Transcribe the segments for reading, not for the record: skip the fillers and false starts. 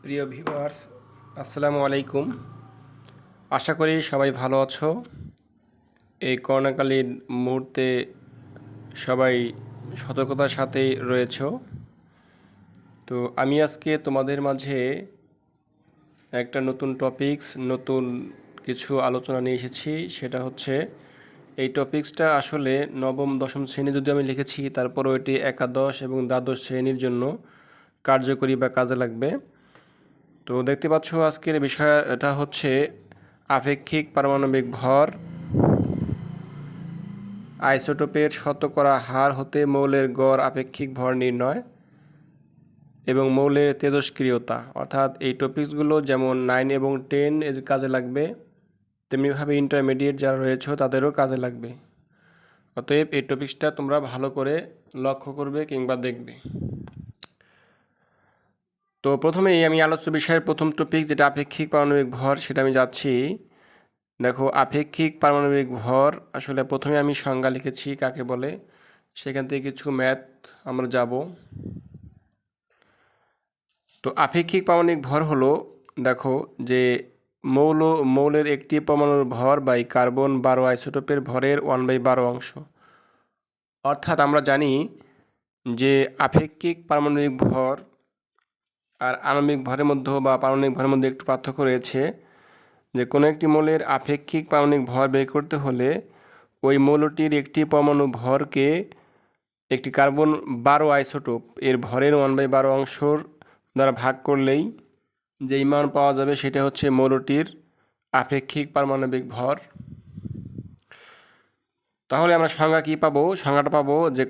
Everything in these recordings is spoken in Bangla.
প্রিয় ভিউয়ার্স, আসসালামু আলাইকুম। আশা করি সবাই ভালো আছো। এই করোনাকালীন মুহূর্তে সবাই সতর্কতার সাথেই রয়েছো। তো আমি আজকে তোমাদের মাঝে একটা নতুন টপিকস, নতুন কিছু আলোচনা নিয়ে এসেছি। সেটা হচ্ছে এই টপিকসটা আসলে নবম দশম শ্রেণী যদি আমি লিখেছি, তারপরও এটি একাদশ এবং দ্বাদশ শ্রেণীর জন্য কার্যকরী বা কাজে লাগবে। তো দেখতে পাচ্ছ আজকের বিষয়টা হচ্ছে আপেক্ষিক পারমাণবিক ভর, আইসোটোপের শতকরা হার হতে মৌলের গড় আপেক্ষিক ভর নির্ণয় এবং মৌলের তেজস্ক্রিয়তা। অর্থাৎ এই টপিকসগুলো যেমন 9 এবং 10 এর কাজে লাগবে, তেমনিভাবে ইন্টারমিডিয়েট যারা রয়েছে তাদেরও কাজে লাগবে। অতএব এই টপিকসটা তোমরা ভালো করে লক্ষ্য করবে কিংবা দেখবে। তো প্রথমেই আমি আলোচ্য বিষয়ের প্রথম টপিক যেটা আপেক্ষিক পারমাণবিক ভর, সেটা আমি যাচ্ছি। দেখো, আপেক্ষিক পারমাণবিক ভর আসলে প্রথমে আমি সংজ্ঞা লিখেছি কাকে বলে, সেখান থেকে কিছু ম্যাথ আমরা যাব। তো আপেক্ষিক পারমাণবিক ভর হলো, দেখো যে মৌলের একটি পরমাণুর ভর বাই কার্বন 12 আইসোটোপের ভরের 1/12 অংশ। অর্থাৎ আমরা জানি যে আপেক্ষিক পারমাণবিক ভর আর আণবিক ভরের মধ্যে বা পারমাণবিক ভরের মধ্যে একটু পার্থক্য রয়েছে। যে কোনো একটি মৌলের আপেক্ষিক পারমাণবিক ভর বের করতে হলে ওই মৌলটির একটি পরমাণু ভরকে একটি কার্বন 12 আইসোটোপ এর ভরের 1/12 অংশর দ্বারা ভাগ করলেই যেই মান পাওয়া যাবে সেটা হচ্ছে মৌলটির আপেক্ষিক পারমাণবিক ভর। তাহলে আমরা সংজ্ঞা কী পাবো? সংজ্ঞাটা পাবো যে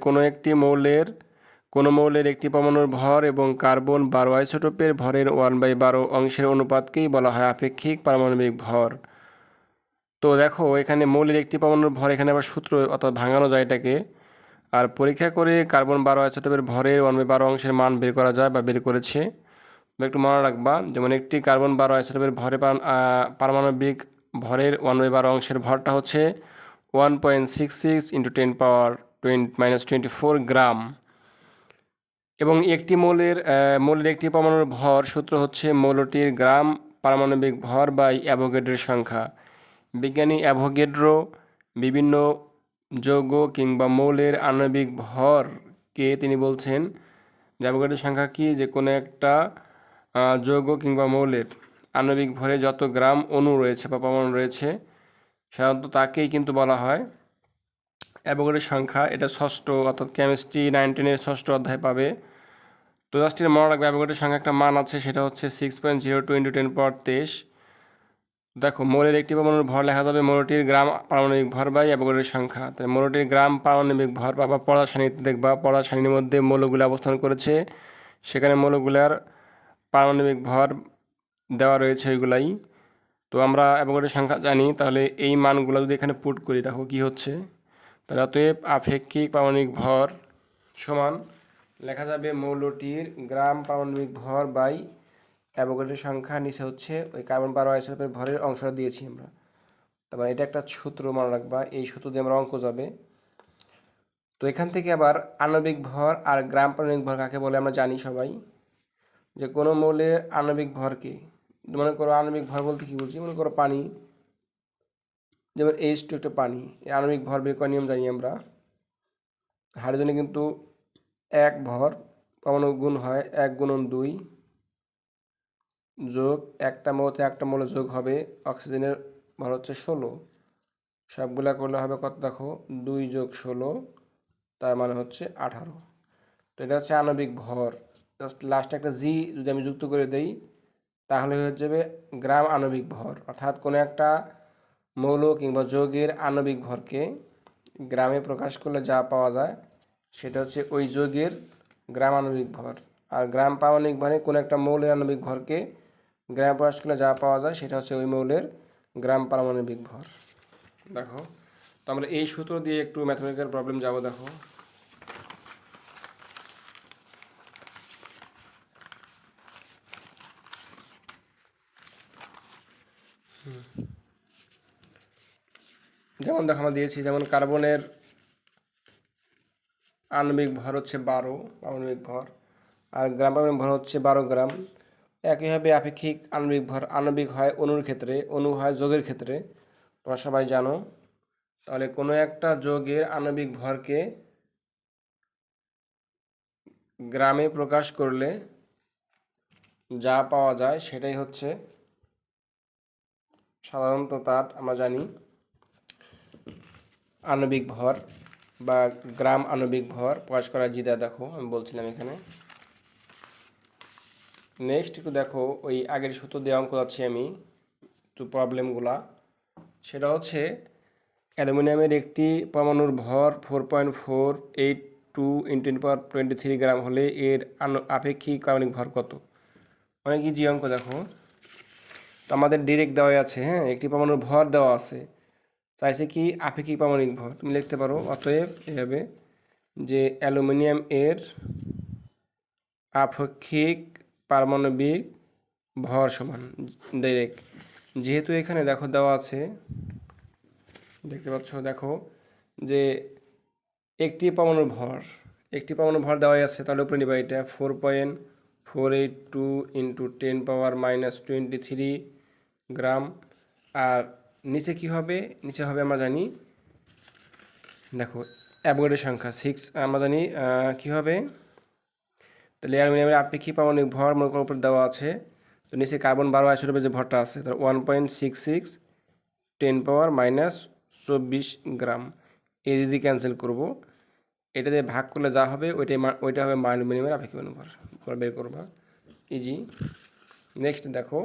কোনো মৌলের একটি পরমাণুর ভর এবং কার্বন 12 আইসোটোপের ভরের 1/12 অংশের অনুপাতকেই বলা হয় আপেক্ষিক পারমাণবিক ভর। তো দেখো, এখানে মৌলের একটি পরমাণুর ভর, এখানে আবার সূত্র অর্থাৎ ভাঙানো যায় এটাকে। আর পরীক্ষা করে কার্বন 12 আইসোটোপের ভরের 1/12 অংশের মান বের করা যায় বা বের করেছে। একটু মনে রাখবা, যেমন একটি কার্বন 12 আইসোটোপের ভরে পারমাণবিক ভরের 1/12 অংশের ভরটা হচ্ছে 1.66 × 10⁻24 গ্রাম। এবং একটি মৌলের একটি পরমাণুর ভর সূত্র হচ্ছে মৌলটির গ্রাম পারমাণবিক ভর বাই অ্যাভোগাড্রোর সংখ্যা। বিজ্ঞানী অ্যাভোগাড্রো বিভিন্ন যৌগ কিংবা মৌলের আণবিক ভরকে তিনি বলছেন যে অ্যাভোগাড্রোর সংখ্যা কি, যে কোনো একটা যৌগ কিংবা মৌলের আণবিক ভরে যত গ্রাম অণু রয়েছে বা পরমাণু রয়েছে সাধারণত তাকেই কিন্তু বলা হয় অ্যাভোগাড্রোর সংখ্যা। এটা ষষ্ঠ অর্থাৎ কেমিস্ট্রি 9-10 ষষ্ঠ অধ্যায় পাবে। তো জাস্ট মনে রাখবে অ্যাভোগাড্রোর সংখ্যা একটা মান আছে, সেটা হচ্ছে 6.02 × 10⁻23। দেখো, মৌলের একটি পরমাণুর ভর লেখা যাবে মৌলটির গ্রাম পারমাণবিক ভর বাই অ্যাভোগাড্রোর সংখ্যা। তাই মৌলটির গ্রাম পারমাণবিক ভর বা পড়া সারণীতে দেখবা, পড়া সারণীর মধ্যে মৌলগুলো অবস্থান করেছে, সেখানে মৌলগুলার পারমাণবিক ভর দেওয়া রয়েছে ওইগুলাই। তো আমরা অ্যাভোগাড্রোর সংখ্যা জানি, তাহলে এই মানগুলো যদি এখানে পুট করি দেখো কি হচ্ছে। তাহলে অতএব আপেক্ষিক পারমাণবিক ভর সমান লেখা যাবে মৌলটির গ্রাম পারমাণবিক ভর বাই অ্যাভোগাড্রোর সংখ্যা, নিচে হচ্ছে ওই কার্বন 12 আইসোটোপের ভরের অংশটা দিয়েছি আমরা। তারপর এটা একটা সূত্র মনে রাখবা, এই সূত্র দিয়ে আমরা অঙ্ক যাবে। তো এখান থেকে আবার আণবিক ভর আর গ্রাম পারমাণবিক ভর কাকে বলে আমরা জানি সবাই, যে কোনো মৌলের আণবিক ভরকে, মনে করো আণবিক ভর বলতে কী বুঝি, মনে করো পানি, যেমন H2 একটা পানি, এই আণবিক ভর বের করার নিয়ম জানি আমরা। হাইড্রোজেনে কিন্তু 1 ভর, পরমাণু গুণ হয় 1 × 2 যোগ একটা মৌলে যোগ হবে অক্সিজেনের ভর হচ্ছে 16, সবগুলা করলে হবে কত দেখো 2 + 16, তার মানে হচ্ছে 18। তো এটা হচ্ছে আণবিক ভর। জাস্ট লাস্টে একটা জি যদি আমি যুক্ত করে দেই তাহলে হয়ে যাবে গ্রাম আণবিক ভর। অর্থাৎ কোনো একটা মৌল কিংবা যৌগের আণবিক ভরকে গ্রামে প্রকাশ করলে যা পাওয়া যায় সেটা হচ্ছে ওই যৌগের গ্রাম আণবিক ভর। আর গ্রাম পারমাণবিক ভরে কোনো একটা মৌলের আণবিক ভরকে গ্রামে প্রকাশ করলে যা পাওয়া যায় সেটা হচ্ছে ওই মৌলের গ্রাম পারমাণবিক ভর। দেখো, তো আমরা এই সূত্র দিয়ে একটু ম্যাথমেটিক্যাল প্রবলেম যাব। দেখো, যেমন দেখো আমরা দিয়েছি, যেমন কার্বনের আণবিক ভর হচ্ছে 12 পারমাণবিক ভর, আর গ্রাম পারমাণবিক ভর হচ্ছে 12 গ্রাম। একইভাবে আপেক্ষিক আণবিক ভর আণবিক হয় অণুর ক্ষেত্রে, অণু হয় যৌগের ক্ষেত্রে, তোমরা সবাই জানো। তাহলে কোনো একটা যৌগের আণবিক ভরকে গ্রামে প্রকাশ করলে যা পাওয়া যায় সেটাই হচ্ছে সাধারণত তার আমরা জানি আণবিক ভর বা গ্রাম আণবিক ভর প্রকাশ করা যেটা দেখো আমি বলছিলাম এখানে। নেক্সট একটু দেখো, ওই আগের সূত্র দিয়ে অঙ্ক যাচ্ছি আমি তো প্রবলেমগুলা। সেটা হচ্ছে অ্যালুমিনিয়ামের একটি পরমাণুর ভর 4.482 × 10⁻23 গ্রাম হলে এর আপেক্ষিক পারমাণবিক ভর কত? অনেক ইজি অঙ্ক দেখো। তো আমাদের ডিরেক্ট দেওয়া আছে, হ্যাঁ, একটি পরমাণুর ভর দেওয়া আছে, চাইছে কি আপেক্ষিক পারমাণবিক ভর। তুমি লিখতে পারো অতএব এভাবে যে অ্যালুমিনিয়াম এর আপেক্ষিক পারমাণবিক ভর সমান ডাইরেক্ট, যেহেতু এখানে দেখো দেওয়া আছে, দেখতে পাচ্ছ, দেখো যে একটি পরমাণুর ভর দেওয়া আছে, তাহলে উপরে নিবা এটা 4.482 × 10⁻23 গ্রাম। আর নিচে কি হবে? নিচে হবে আমরা জানি, দেখো অ্যাভোগাড্রোর সংখ্যা 6 আমরা জানি কি হবে। তাহলে অ্যালুমিনিয়ামের আপেক্ষিক পারমাণবিক ভর মনে করার উপর দেওয়া আছে, তো নিচে কার্বন 12 আইসোটোপের যে ভরটা আছে তার 1.66 10⁻24 গ্রাম। এই ক্যান্সেল করব, এটা দিয়ে ভাগ করলে যা হবে ওইটা হবে অ্যালুমিনিয়ামের আপেক্ষিক ভর, বের করবা ইজি। নেক্সট দেখো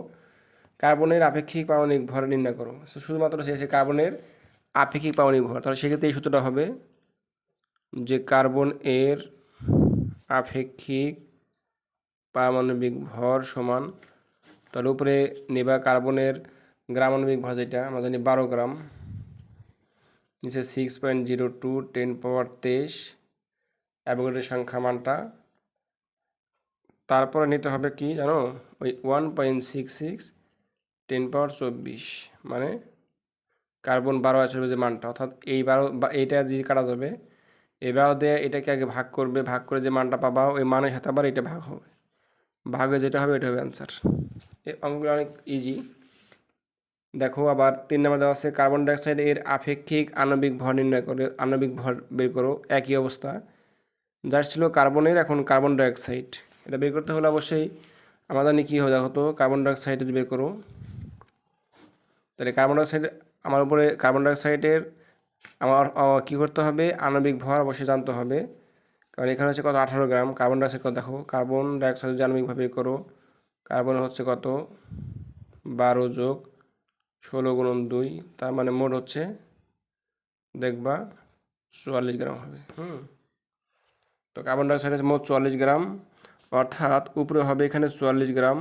কার্বনের আপেক্ষিক পারমাণবিক ভর নির্ণয় করো। শুধুমাত্র সে কার্বনের আপেক্ষিক পারমাণবিক ভর, তাহলে সেক্ষেত্রে এই সূত্রটা হবে যে কার্বন এর আপেক্ষিক পারমাণবিক ভর সমান, তাহলে উপরে নেবা কার্বনের গ্রাম আণবিক ভর যেটা আমরা জানি 12 গ্রাম, নিচে 6.02 10⁻23 অ্যাভোগাড্রোর সংখ্যা মানটা, তারপরে নিতে হবে কি জানো, ওই 1.66 10⁻24 মানে কার্বন 12 আসবে যে মানটা, অর্থাৎ এই 12 বা এইটা যে কাটা যাবে, এই 12 দিয়ে এটাকে আগে ভাগ করবে, ভাগ করে যে মানটা পাবা ওই মানের সাথে আবার এটা ভাগ হবে, ভাগে যেটা হবে এটা হবে অ্যান্সার। এই অঙ্কগুলো অনেক ইজি। দেখো আবার 3 নম্বর দেওয়া আছে কার্বন ডাইঅক্সাইড এর আপেক্ষিক আণবিক ভর নির্ণয় করে, আণবিক ভর বের করো। একই অবস্থা, যার ছিল কার্বনের, এখন কার্বন ডাইঅক্সাইড, এটা বের করতে হলে অবশ্যই আমাদের কী হবে দেখো তো, কার্বন ডাইঅক্সাইড বের করো। তাহলে কার্বন ডাইঅক্সাইড আমার উপরে কার্বন ডাইঅক্সাইডের আমার কী করতে হবে, আণবিক ভর অবশ্যই জানতে হবে, কারণ এখানে হচ্ছে কত 18 গ্রাম, কার্বন ডাইঅক্সাইড কত দেখো, কার্বন ডাইঅক্সাইড যে আণবিক ভর বের করো, কার্বন হচ্ছে কত 12 যোগ 16 গুণন 2, তার মানে মোট হচ্ছে দেখবা 44 গ্রাম হবে। তো কার্বন ডাইঅক্সাইড হচ্ছে মোট 44 গ্রাম, অর্থাৎ উপরে হবে এখানে 44 গ্রাম,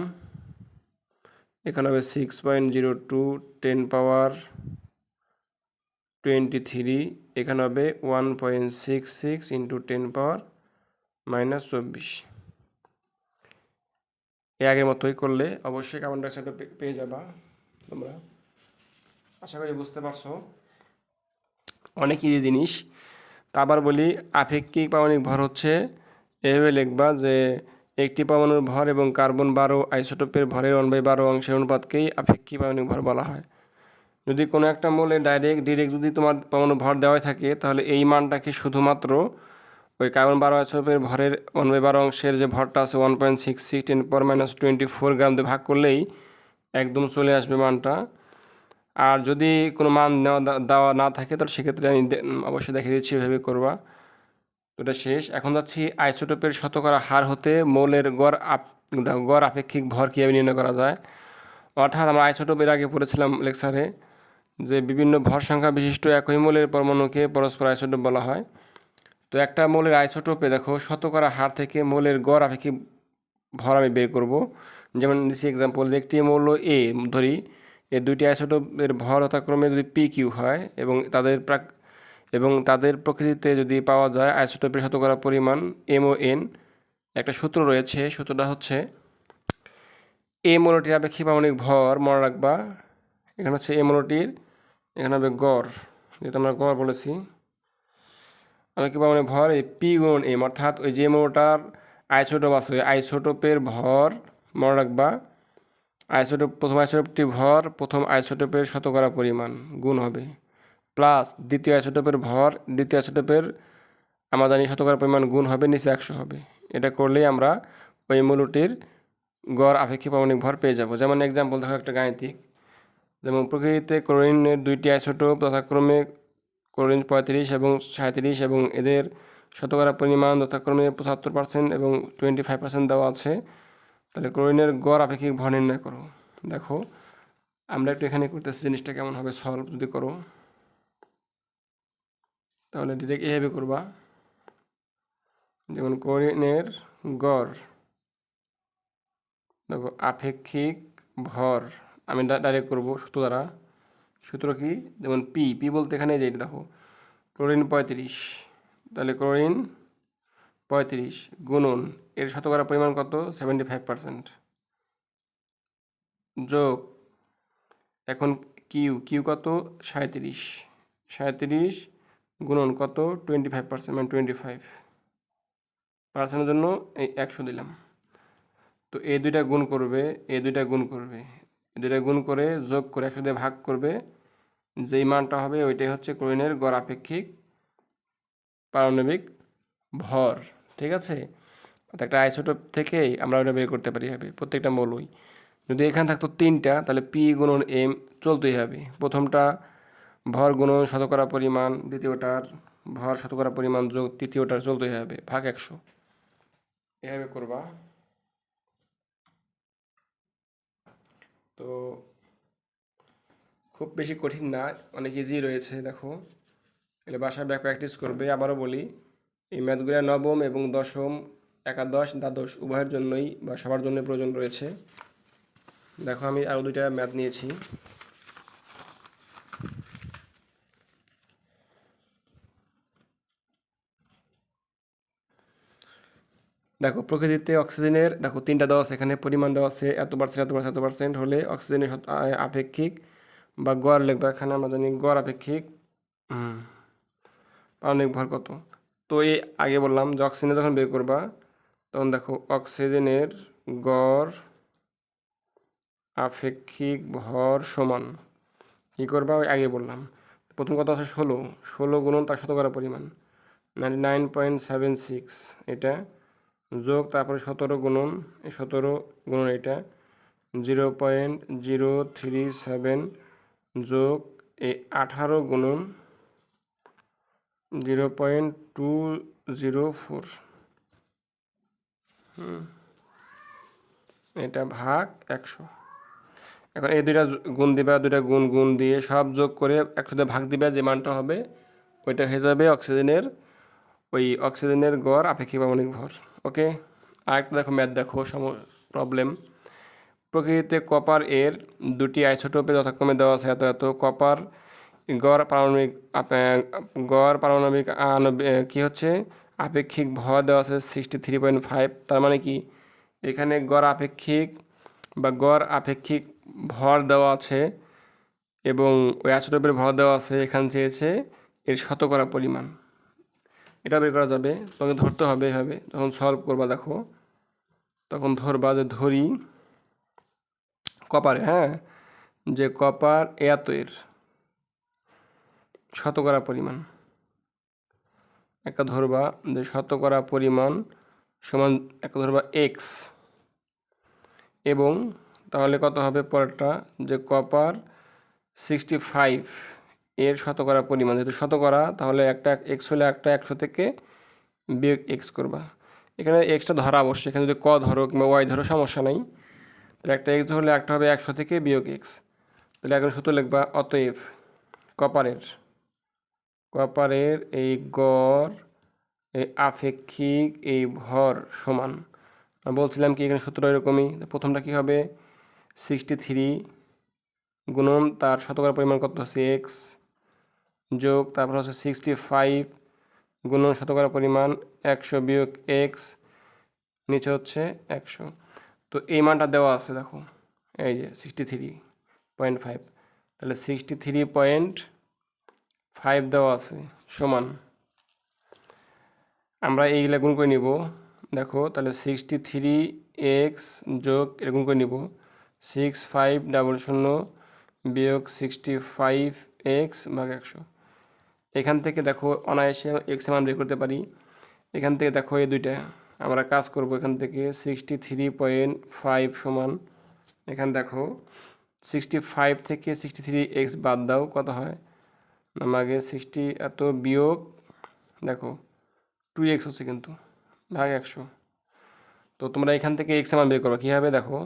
এখানে হবে 6.02 10⁻23, এখানে হবে 1.66 × 10⁻24। এই আগের মতোই করলে অবশ্যই কার্বন ডাইঅক্সাইডটা পেয়ে যাবা তোমরা, আশা করি বুঝতে পারছো। অনেক ইজি জিনিস। তা আবার বলি আপেক্ষিক পারমাণবিক ভর হচ্ছে এভাবে লিখবা যে একটি পরমাণুর ভর এবং কার্বন 12 আইসোটোপের ভরের 1/12 অংশের অনুপাতকেই আপেক্ষিক পারমাণবিক ভর বলা হয়। যদি কোনো একটা মৌলে ডিরেক্ট যদি তোমার পরমাণু ভর দেওয়াই থাকে, তাহলে এই মানটাকে শুধুমাত্র ওই কার্বন 12 আইসোটোপের ভরের 1/12 অংশের যে ভরটা আছে 1.66 10⁻24 গ্রাম দিয়ে ভাগ করলেই একদম চলে আসবে মানটা। আর যদি কোনো মান দেওয়া না থাকে তাহলে সেক্ষেত্রে আমি অবশ্যই দেখিয়ে দিচ্ছি, এভাবে করবা। এটা শেষ। এখন যাচ্ছি আইসোটোপের শতকরা হার হতে মৌলের গড় আপেক্ষিক ভর কীভাবে নির্ণয় করা যায়। অর্থাৎ আমরা আইসোটোপের আগে পড়েছিলাম লেকচারে যে বিভিন্ন ভর সংখ্যা বিশিষ্ট একই মৌলের পরমাণুকে পরস্পর আইসোটোপ বলা হয়। তো একটা মৌলের আইসোটোপে দেখো শতকরা হার থেকে মৌলের গড় আপেক্ষিক ভর আমি বের করব। যেমন দিচ্ছি এক্সাম্পল, একটি মৌল এ ধরি, এই দুইটি আইসোটোপের ভর যথাক্রমে যদি পি কিউ হয় এবং তাদের প্রকৃতিতে যদি পাওয়া যায় আইসোটোপের শতকরা পরিমাণ MON, একটা সূত্র রয়েছে, সূত্রটা হচ্ছে এ মৌলটির আপেক্ষিক পারমাণবিক ভর মনে রাখবা, এখানে হচ্ছে এ মৌলটির, এখানে হবে গড়, যেটা আমরা গড় বলেছি, আপেক্ষিক পারমাণবিক ভর এই P × M, অর্থাৎ ওই যে মৌলটার আইসোটোপ আছে ওই আইসোটোপের ভর মনে রাখবা আইসোটোপ, প্রথম আইসোটোপটি ভর প্রথম আইসোটোপের শতকরা পরিমাণ গুণ হবে, প্লাস দ্বিতীয় আইসোটোপের ভর দ্বিতীয় আইসোটোপের আমরা জানি শতকরা পরিমাণ গুণ হবে, নিচে 100 হবে। এটা করলেই আমরা ওই মৌলটির গড় আপেক্ষিক পারমাণবিক ভর পেয়ে যাব। যেমন এক্সাম্পল দেখো একটা গাণিতিক, যেমন প্রকৃতিতে ক্লোরিনের দুইটি আইসোটোপ যথাক্রমে ক্লোরিন 35 এবং 37 এবং এদের শতকরা পরিমাণ যথাক্রমে 75% এবং 25% দেওয়া আছে। তাহলে ক্লোরিনের গড় আপেক্ষিক ভর নির্ণয় করো। দেখো আমরা একটু এখানে করতেছি, জিনিসটা কেমন হবে সলভ যদি করো, তাহলে ডিরেক্ট এভাবে করবা। যেমন ক্লোরিনের গড়, দেখো আপেক্ষিক ভর আমি ডাইরেক্ট করবো সূত্র দ্বারা। সূত্র কি? যেমন পি, পি বলতে এখানে যে দেখো ক্লোরিন 35, তাহলে ক্লোরিন 35 গুণন এর শতকরা পরিমাণ কত? 75%, যোগ এখন কিউ, কিউ কত? 37, 37 গুণন কত? 25%, মানে 25%-এর জন্য এই 100 দিলাম। তো এই দুইটা গুণ করবে, এই দুইটা গুণ করবে, এই দুইটা গুণ করে যোগ করে 100 দিয়ে ভাগ করবে, যেই মানটা হবে ওইটাই হচ্ছে ক্লোরিনের গড় আপেক্ষিক পারমাণবিক ভর। ঠিক আছে, একটা আইসোটোপ থেকেই আমরা ওটা বের করতে পারি হবে প্রত্যেকটা মৌলই। যদি এখানে থাকতো 3টা তাহলে পি গুণন এম চলতেই হবে, প্রথমটা ভর গুণন শতকরা পরিমাণ, দ্বিতীয়টার ভর শতকরা পরিমাণ যোগ তৃতীয়টার চলতেই হবে ভাগ 100, এভাবে করবা। তো খুব বেশি কঠিন না, অনেক ইজি রয়েছে। দেখো এলে বাসায় ব্যাক প্র্যাকটিস করবে। আবারও বলি, এই ম্যাথগুলো নবম এবং দশম, একাদশ, দ্বাদশ উভয়ের জন্যই বা সবার জন্য প্রয়োজন রয়েছে। দেখো আমি আরও দুইটা ম্যাথ নিয়েছি। দেখো প্রকৃতিতে অক্সিজেনের দেখো 3টা দেওয়া আছে, এখানে পরিমাণ দেওয়া আছে এত পার্সেন্ট এত পার্সেন্ট এত পার্সেন্ট হলে অক্সিজেনের আপেক্ষিক বা গড় লিখবা। এখানে আমরা জানি গড় আপেক্ষিক পারমাণবিক ভর কত। তো এই আগে বললাম যে অক্সিজেনের যখন বের করবা তখন দেখো অক্সিজেনের গড় আপেক্ষিক ভর সমান কী করবা, ওই আগে বললাম। প্রথম কথা আছে 16, 16 গুণন তার শতকরা পরিমাণ 99.76, এটা যোগ তারপরে 17 গুণন এই 17 গুণন এটা 0.037 যোগ এই 18 গুণন 0.204, এটা ভাগ 100। এখন এই দুইটা গুণ দিবা, দুইটা গুণ গুণ দিয়ে সব যোগ করে 100 দিয়ে ভাগ দিবা, যে মানটা হবে ওইটা হয়ে যাবে অক্সিজেনের গড় আপেক্ষিক পারমাণবিক ভর। ওকে, আরেকটা দেখো ম্যাথ দেখো প্রবলেম। প্রকৃতিতে কপার এর দুটি আইসোটোপে যথাক্রমে দেওয়া আছে এত এত। কপার গড় পারমাণবিক কী হচ্ছে আপেক্ষিক ভর দেওয়া আছে 63.5। তার মানে কি এখানে গড় আপেক্ষিক বা গড় আপেক্ষিক ভর দেওয়া আছে এবং ওই আইসোটোপের ভর দেওয়া আছে, এখানে চেয়েছে এর শতকরা পরিমাণ। এটা বের করা যাবে, তোমাকে ধরতে হবে এভাবে। যখন সলভ করবা দেখো তখন ধরবা যে ধরি কপারে, হ্যাঁ, যে কপার এত এর শতকরা পরিমাণ একটা ধরবা, যে শতকরা পরিমাণ সমান একটা ধরবা এক্স, এবং তাহলে কত হবে পরেরটা, যে কপার 65 এর শতকরা পরিমাণ, যেহেতু শতকরা তাহলে একটা এক্স হলে একটা 100 থেকে বিয়োগ এক্স করবা। এখানে এক্সটা ধরা অবশ্যই, এখানে যদি ক ধরো কিংবা ওয়াই ধরো সমস্যা নেই। তাহলে একটা এক্স ধরলে একটা হবে 100 থেকে বিয়োগ এক্স। তাহলে এখন সূত্র লিখবা, অতএব কপারের এই গড় এই আপেক্ষিক এই ভর সমান, বলছিলাম কি এখানে সূত্র এরকমই। প্রথমটা কি হবে 63 গুণন তার শতকরা পরিমাণ কত হচ্ছে এক্স, যোগ তারপর হচ্ছে 65 গুণন শতকরা পরিমাণ 100 বিয়োগ এক্স, নিচে হচ্ছে 100। তো এই মানটা দেওয়া আছে দেখো, এই যে 63.5, তাহলে 63.5 দেওয়া আছে সমান, আমরা এইগুলা গুণ করে নিব, দেখো তাহলে 63x যোগ এরকম করে নিব 6500 বিয়োগ 65x ভাগ 100। এখান থেকে দেখো অনায়াসে x এর মান বের করতে পারি। এখান থেকে দেখো এই দুইটা আমরা কাজ করব। এখান থেকে 63.5 সমান, এখানে দেখো 65 থেকে 63x বাদ দাও, কত হয় আমাকে 60 এত বিয়োগ দেখো 2x হচ্ছে কিন্তু ভাগ 100। তো তোমরা এখান থেকে x এর মান বের করো, কী হবে দেখো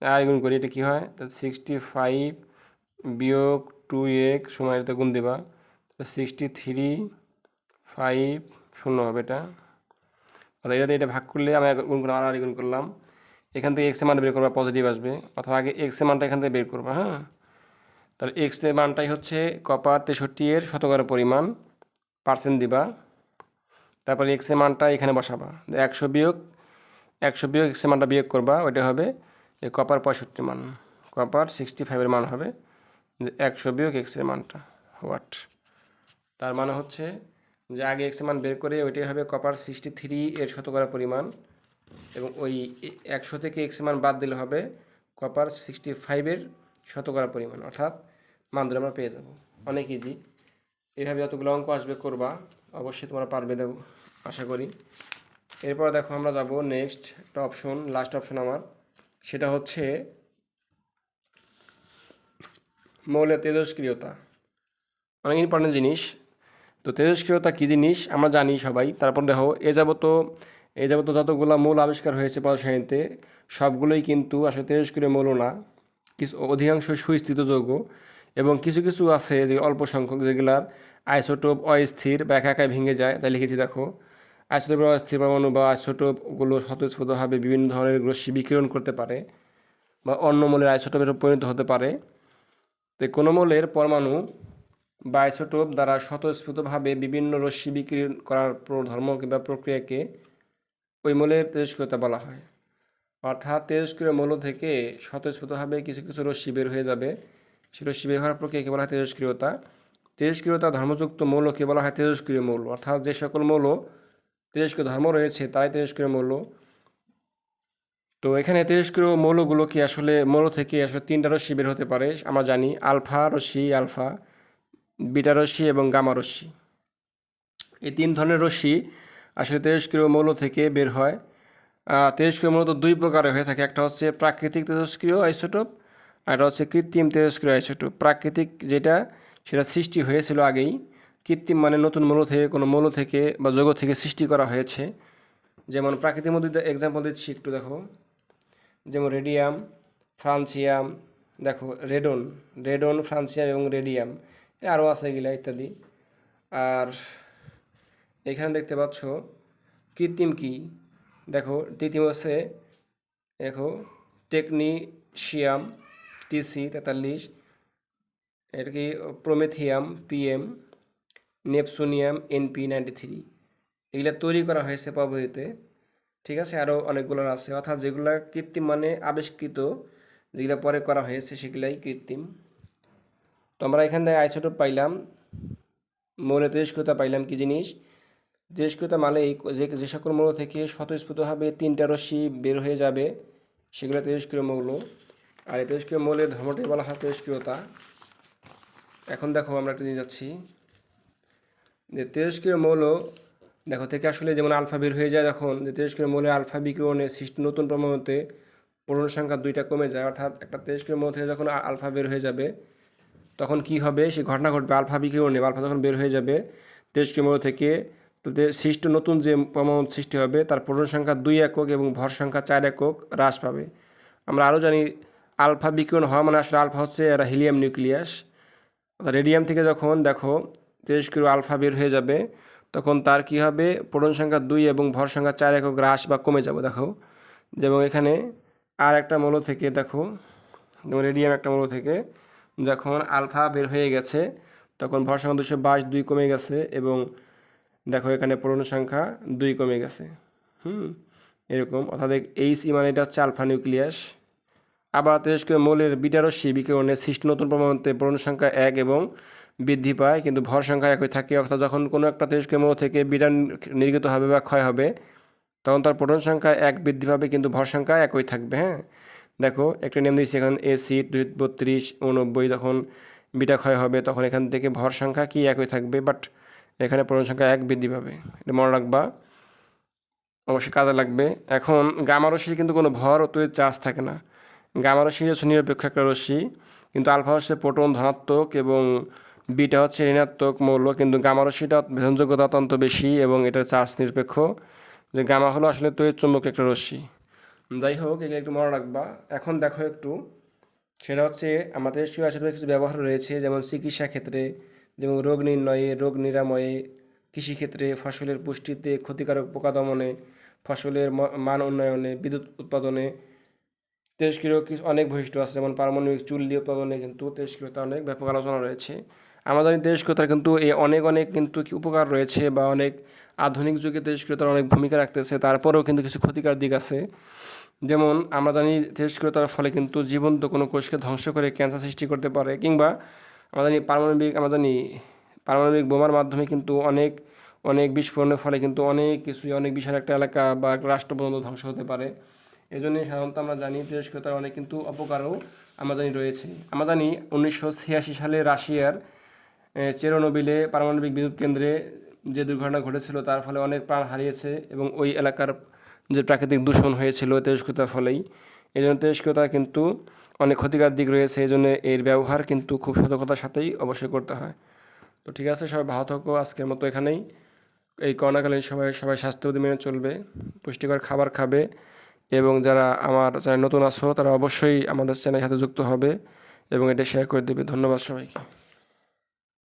আর গুণ করি, এটা কী হয় 65 বিয়োগ 2x সময় এটাতে গুণ দেবা 63.50 হবে এটা। অর্থাৎ এটাতে এটা ভাগ করলে আমি গুণ করলাম আর গুণ করলাম, এখান থেকে x এর মান বের করবা পজিটিভ আসবে, অথবা আগে x এর মানটা এখান থেকে বের করবা। হ্যাঁ, তাহলে x এর মানটাই হচ্ছে কপার 63 এর শতকরা পরিমাণ পার্সেন্ট দিবা, তারপরে x এর মানটা এখানে বসাবা, 100 বিয়োগ x এর মানটা বিয়োগ করবা, ওইটা হবে এই কপার 65 মান, কপার 65 এর মান হবে 100 বিয়োগ x এর মানটা হোয়াট। তার মানে হচ্ছে যে আগে x এর মান বের করে ওইটাই হবে কপার 63 এর শতকরা পরিমাণ, এবং ওই 100 থেকে x এর মান বাদ দিলে হবে কপার 65 এর শতকরা পরিমাণ, অর্থাৎ মান ধরে আমরা পেয়ে যাব। অনেক ইজি, এইভাবে যতগুলো অঙ্ক আসবে করবা, অবশ্যই তোমরা পারবে দেখো আশা করি। এরপর দেখো আমরা যাব নেক্সট একটা অপশন, লাস্ট অপশন আমার, সেটা হচ্ছে মৌলের তেজস্ক্রিয়তা। অনেক ইম্পর্টেন্ট জিনিস। তো তেজস্ক্রিয়তা কী জিনিস আমরা জানি সবাই। তারপর দেখো এ যাবত যতগুলো মৌল আবিষ্কার হয়েছে পদার্থসারণীতে সবগুলোই কিন্তু আসলে তেজস্ক্রিয় মৌল না, কিছু অধিকাংশ সুস্থিত যৌগ, এবং কিছু কিছু আছে যে অল্প সংখ্যক যেগুলার আইসোটোপ অস্থির বা একা একাই ভেঙে যায়। তাই লিখেছি দেখো, আইসোটোপের অস্থির পরমাণু বা আইসোটোপগুলো স্বতঃস্ফূর্তভাবে বিভিন্ন ধরনের রশ্মি বিকিরণ করতে পারে বা অন্য মৌলের আইসোটোপে পরিণত হতে পারে। তো কোনো মৌলের পরমাণু বা আইসোটোপ দ্বারা স্বতঃস্ফূর্তভাবে বিভিন্ন রশ্মি বিকিরণ করার ধর্ম কিংবা প্রক্রিয়াকে ওই মৌলের তেজস্ক্রিয়তা বলা হয়। অর্থাৎ তেজস্ক্রিয় মৌল থেকে স্বতঃস্ফূর্তভাবে কিছু কিছু রশ্মি বের হয়ে যাবে, সেই রশ্মি বের হওয়ার প্রক্রিয়াকে বলা হয় তেজস্ক্রিয়তা। তেজস্ক্রিয়তা ধর্মযুক্ত মৌলকে বলা হয় তেজস্ক্রিয় মৌল, অর্থাৎ যে সকল মৌল তেজস্ক্রিয় ধর্ম রয়েছে তাই তেজস্ক্রিয় মৌল। তো এখানে তেজস্ক্রিয় মৌলগুলো কি আসলে মৌল থেকে আসলে 3টা রশ্মি বের হতে পারে আমরা জানি, আলফা রশ্মি, আলফা বিটা রশ্মি এবং গামা রশ্মি। এই 3 ধরনের রশ্মি আসলে তেজস্ক্রিয় মৌল থেকে বের হয়। তেজস্ক্রিয় মূলত 2 প্রকারের হয়ে থাকে, একটা হচ্ছে প্রাকৃতিক তেজস্ক্রিয় আইসোটোপ, আর একটা হচ্ছে কৃত্রিম তেজস্ক্রিয় আইসোটোপ। প্রাকৃতিক যেটা সেটা সৃষ্টি হয়েছিল আগেই, কৃত্রিম মানে নতুন মৌল থেকে কোনো মৌল থেকে বা যৌগ থেকে সৃষ্টি করা হয়েছে। যেমন প্রাকৃতিক মধ্যে এক্সাম্পল দিচ্ছি একটু দেখো, যেমন রেডিয়াম, ফ্রান্সিয়াম, দেখো রেডন, ফ্রান্সিয়াম এবং রেডিয়াম, আরও আছে এগুলা ইত্যাদি। আর এখানে দেখতে পাচ্ছ কৃত্রিম কি, দেখো তৃতীয় আছে দেখো টেকনিশিয়াম TC43, এটা কি প্রোমেথিয়াম PM, নেপসুনিয়াম NP93, এগুলা তৈরি করা হয়েছে পদ্ধতিতে। ঠিক আছে, আরও অনেকগুলো আছে, অর্থাৎ যেগুলো কৃত্রিম মানে আবিষ্কৃত, যেগুলো পরে করা হয়েছে সেগুলাই কৃত্রিম। তো আমরা এখান থেকে আইসোটোপ পাইলাম, মৌলের তেজস্ক্রিয়তা পাইলাম কি জিনিস, তেজস্ক্রিয়তা মানে যে সকল মৌল থেকে স্বতঃস্ফূর্তভাবে 3টা রশ্মি বের হয়ে যাবে সেগুলো তেজস্ক্রিয় মৌল, আর এই তেজস্ক্রিয় মৌলের ধর্মটাই বলা হয় তেজস্ক্রিয়তা। এখন দেখো আমরা একটা নিয়ে যাচ্ছি যে তেজস্ক্রিয় মৌল দেখো থেকে আসলে যেমন আলফা বের হয়ে যায়, যখন যে তেজস্ক্রিয় মৌলের আলফা বিকিরণে সৃষ্টি নতুন পরমাণুতে পূর্ণ সংখ্যা 2টা কমে যায়, অর্থাৎ একটা তেজস্ক্রিয় মৌল থেকে যখন আলফা বের হয়ে যাবে তখন কি হবে, সে ঘটনা ঘটবে আলফা বিকিরণে, আলফা যখন বের হয়ে যাবে তেজস্ক্রিয় মৌল থেকে, তো সৃষ্ট নতুন যে পরমাণু সৃষ্টি হবে তার পূর্ণ সংখ্যা 2 একক এবং ভর সংখ্যা 4 একক হ্রাস পাবে। আমরা আরও জানি আলফা বিকিরণ হওয়া মানে আসলে আলফা হচ্ছে একটা হিলিয়াম নিউক্লিয়াস, অর্থাৎ রেডিয়াম থেকে যখন দেখো তেজস্ক্রিয় আলফা বের হয়ে যাবে তখন তার কি হবে, পূর্ণ সংখ্যা 2 এবং ভর সংখ্যা 4 একক হ্রাস বা কমে যাবে। দেখো যেমন এখানে আর একটা মৌল থেকে দেখো, যেমন রেডিয়াম একটা মৌল থেকে যখন আলফা বের হয়ে গেছে তখন ভর সংখ্যা 222, 2 কমে গেছে, এবং দেখো এখানে পূর্ণ সংখ্যা 2 কমে গেছে। এরকম, অর্থাৎ HE মানে এটা হচ্ছে আলফা নিউক্লিয়াস। আবার তেজস্ক্রিয় মৌলের বিটা রশ্মি বিকিরণে সৃষ্ট নতুন পরমাণুতে পূর্ণ সংখ্যা 1 এবং বৃদ্ধি পায়, কিন্তু ভর সংখ্যা একই থাকে। অর্থাৎ যখন কোনো একটা তেজস্ক্রিয় মৌল থেকে বিটা নির্গত হবে বা ক্ষয় হবে তখন তার প্রোটন সংখ্যা 1 বৃদ্ধি পাবে কিন্তু ভর সংখ্যা একই থাকবে। হ্যাঁ, দেখো একটা নিয়ম দিয়েছি, এখন এসিড 32 89, তখন বিটা ক্ষয় হবে, তখন এখান থেকে ভর সংখ্যা কি একই থাকবে, বাট এখানে প্রোটন সংখ্যা 1 বৃদ্ধি পাবে। এটা মনে রাখবা, অবশ্যই কাজে লাগবে। এখন গামা রশ্মির কিন্তু কোনো ভর ও তড়িৎ চার্জ থাকে না। গামা রশ্মি হচ্ছে নিরপেক্ষ একটা রশ্মি, কিন্তু আলফা হচ্ছে প্রোটন ধনাত্মক এবং বিটা হচ্ছে ঋণাত্মক মৌল, কিন্তু গামা রশ্মিটা ভেদনযোগ্যতা অত্যন্ত বেশি এবং এটার চার্জ নিরপেক্ষ। যে গামা হলো আসলে তড়িৎ চুম্বক একটা রশ্মি। যাই হোক, এগুলো একটু মনে রাখবা। এখন দেখো একটু, সেটা হচ্ছে আমাদের তেজস্ক্রিয় অ্যাসিডের কিছু ব্যবহার রয়েছে, যেমন চিকিৎসা ক্ষেত্রে, যেমন রোগ নির্ণয়ে, রোগ নিরাময়ে, কৃষিক্ষেত্রে, ফসলের পুষ্টিতে, ক্ষতিকারক পোকা দমনে, ফসলের মান উন্নয়নে, বিদ্যুৎ উৎপাদনে। তেজস্ক্রিয় কিছু অনেক বৈশিষ্ট্য আছে, যেমন পারমাণবিক চুল্লি উৎপাদনে কিন্তু তেজস্ক্রিয়তা অনেক ব্যাপক আলোচনা রয়েছে। আমরা জানি তেজস্ক্রিয়তার কিন্তু অনেক অনেক কিন্তু কি উপকার রয়েছে, বা অনেক আধুনিক যুগে তেজস্ক্রিয়তার অনেক ভূমিকা রাখতেছে, তারপরেও কিন্তু কিছু ক্ষতিকর দিক আছে। যেমন আমরা জানি তেজস্ক্রিয়তার ফলে কিন্তু জীবন্ত কোনো কোষকে ধ্বংস করে ক্যান্সার সৃষ্টি করতে পারে, কিংবা আমরা জানি পারমাণবিক বোমার মাধ্যমে কিন্তু অনেক অনেক বিস্ফোরণের ফলে কিন্তু অনেক কিছুই, অনেক বিশাল একটা এলাকা বা একটা রাষ্ট্র পর্যন্ত ধ্বংস হতে পারে। এই জন্যই সাধারণত আমরা জানি তেজস্ক্রিয়তার অনেক কিন্তু অপকারও আমরা জানি রয়েছে। আমরা জানি 1986 সালে রাশিয়ার চেরনোবিলে পারমাণবিক বিদ্যুৎ কেন্দ্রে যে দুর্ঘটনা ঘটেছিল, তার ফলে অনেক প্রাণ হারিয়েছে এবং ওই এলাকার যে প্রাকৃতিক দূষণ হয়েছিল তেজস্ক্রিয়তার ফলেই। এই জন্য তেজস্ক্রিয়তা কিন্তু অনেক ক্ষতিকর দিক রয়েছে, এই জন্য এর ব্যবহার কিন্তু খুব সতর্কতার সাথেই অবশ্যই করতে হয়। তো ঠিক আছে, সবাই ভালো থাকো, আজকের মতো এখানেই। এই করোনাকালীন সবাই স্বাস্থ্যবিধি মেনে চলবে, পুষ্টিকর খাবার খাবে, এবং যারা আমার চ্যানেল নতুন আছো তারা অবশ্যই আমাদের চ্যানেলের সাথে যুক্ত হবে এবং এটা শেয়ার করে দেবে। ধন্যবাদ সবাইকে।